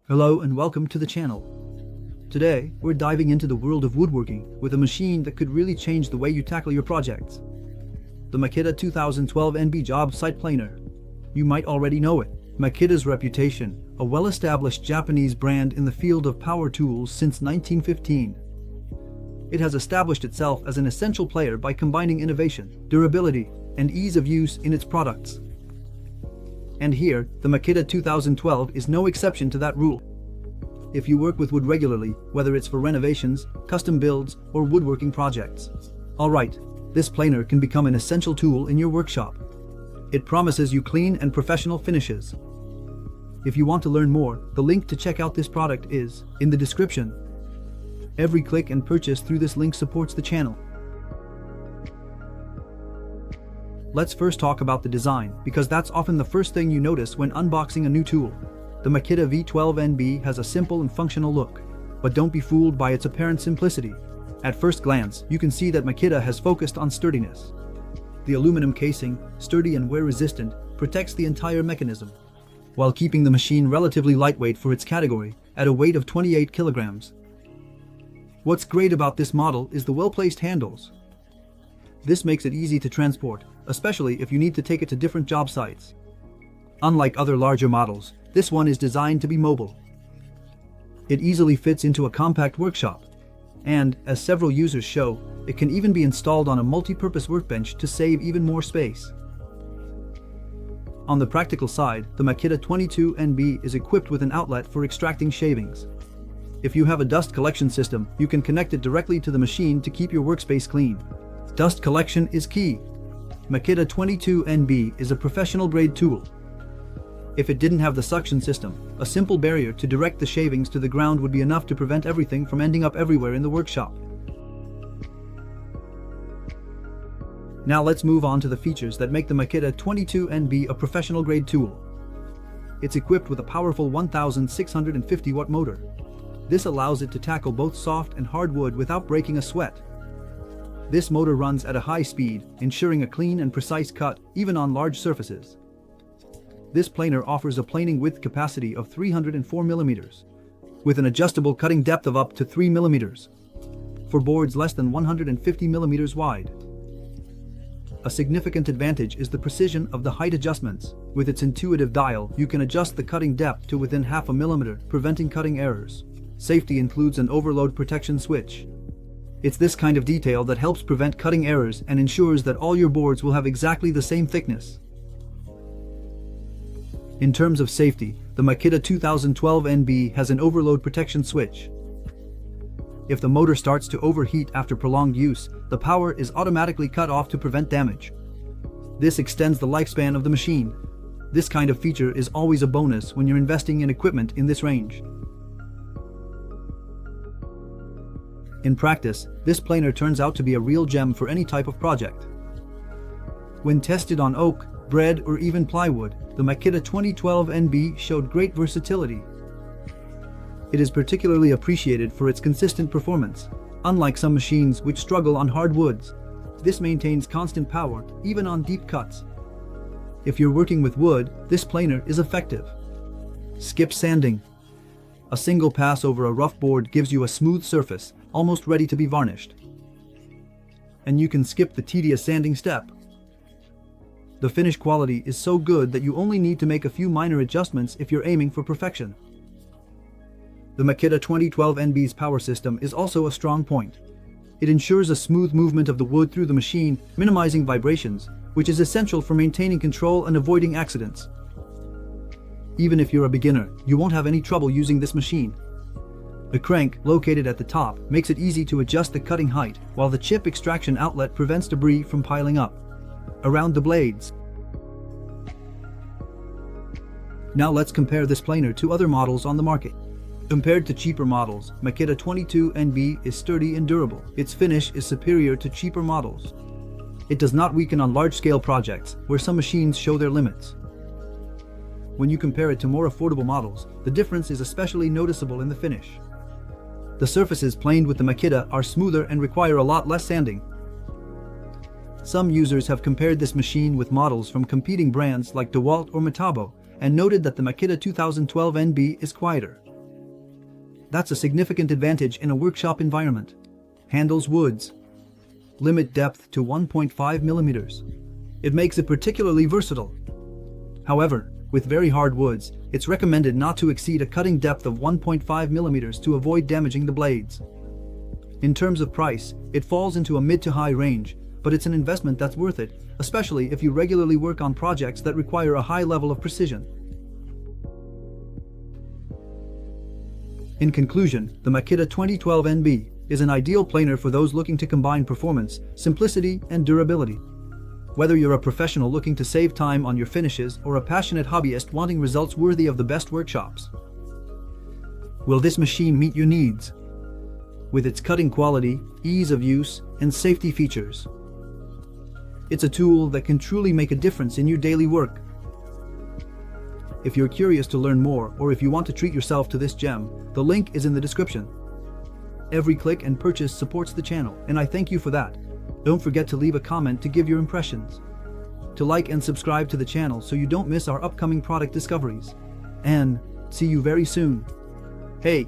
Hello and welcome to the channel. Today, we're diving into the world of woodworking with a machine that could really change the way you tackle your projects. The Makita 2012NB job site planer. You might already know it. Makita's reputation, a well-established Japanese brand in the field of power tools since 1915. It has established itself as an essential player by combining innovation, durability, and ease of use in its products. And here, the Makita 2012 is no exception to that rule. If you work with wood regularly, whether it's for renovations, custom builds, or woodworking projects, alright, this planer can become an essential tool in your workshop. It promises you clean and professional finishes. If you want to learn more, the link to check out this product is in the description. Every click and purchase through this link supports the channel. Let's first talk about the design, because that's often the first thing you notice when unboxing a new tool. The Makita V12NB has a simple and functional look, but don't be fooled by its apparent simplicity. At first glance, you can see that Makita has focused on sturdiness. The aluminum casing, sturdy and wear-resistant, protects the entire mechanism, while keeping the machine relatively lightweight for its category, at a weight of 28 kilograms. What's great about this model is the well-placed handles. This makes it easy to transport, especially if you need to take it to different job sites. Unlike other larger models, this one is designed to be mobile. It easily fits into a compact workshop, and, as several users show, it can even be installed on a multi-purpose workbench to save even more space. On the practical side, the Makita 2012NB is equipped with an outlet for extracting shavings. If you have a dust collection system, you can connect it directly to the machine to keep your workspace clean. Dust collection is key. Makita 2012NB is a professional-grade tool. If it didn't have the suction system, a simple barrier to direct the shavings to the ground would be enough to prevent everything from ending up everywhere in the workshop. Now let's move on to the features that make the Makita 2012NB a professional-grade tool. It's equipped with a powerful 1650-watt motor. This allows it to tackle both soft and hard wood without breaking a sweat. This motor runs at a high speed, ensuring a clean and precise cut, even on large surfaces. This planer offers a planing width capacity of 304 mm, with an adjustable cutting depth of up to 3 mm, for boards less than 150 mm wide. A significant advantage is the precision of the height adjustments. With its intuitive dial, you can adjust the cutting depth to within half a millimeter, preventing cutting errors. Safety includes an overload protection switch. It's this kind of detail that helps prevent cutting errors and ensures that all your boards will have exactly the same thickness. In terms of safety, the Makita 2012NB has an overload protection switch. If the motor starts to overheat after prolonged use, the power is automatically cut off to prevent damage. This extends the lifespan of the machine. This kind of feature is always a bonus when you're investing in equipment in this range. In practice, this planer turns out to be a real gem for any type of project. When tested on oak, bread, or even plywood, the Makita 2012NB showed great versatility. It is particularly appreciated for its consistent performance. Unlike some machines which struggle on hard woods, this maintains constant power, even on deep cuts. If you're working with wood, this planer is effective. Skip sanding. A single pass over a rough board gives you a smooth surface, almost ready to be varnished. And you can skip the tedious sanding step. The finish quality is so good that you only need to make a few minor adjustments if you're aiming for perfection. The Makita 2012NB's power system is also a strong point. It ensures a smooth movement of the wood through the machine, minimizing vibrations, which is essential for maintaining control and avoiding accidents. Even if you're a beginner, you won't have any trouble using this machine. The crank, located at the top, makes it easy to adjust the cutting height, while the chip extraction outlet prevents debris from piling up around the blades. Now let's compare this planer to other models on the market. Compared to cheaper models, Makita 2012NB is sturdy and durable. Its finish is superior to cheaper models. It does not weaken on large-scale projects, where some machines show their limits. When you compare it to more affordable models, the difference is especially noticeable in the finish. The surfaces planed with the Makita are smoother and require a lot less sanding. Some users have compared this machine with models from competing brands like DeWalt or Metabo, and noted that the Makita 2012NB is quieter. That's a significant advantage in a workshop environment. Handles woods. Limit depth to 1.5 millimeters. It makes it particularly versatile. However, with very hard woods, it's recommended not to exceed a cutting depth of 1.5 millimeters to avoid damaging the blades. In terms of price, it falls into a mid to high range, but it's an investment that's worth it, especially if you regularly work on projects that require a high level of precision. In conclusion, the Makita 2012NB is an ideal planer for those looking to combine performance, simplicity, and durability. Whether you're a professional looking to save time on your finishes or a passionate hobbyist wanting results worthy of the best workshops, will this machine meet your needs? With its cutting quality, ease of use, and safety features, it's a tool that can truly make a difference in your daily work. If you're curious to learn more, or if you want to treat yourself to this gem, the link is in the description. Every click and purchase supports the channel, and I thank you for that. Don't forget to leave a comment to give your impressions, to like and subscribe to the channel so you don't miss our upcoming product discoveries. And see you very soon. Hey!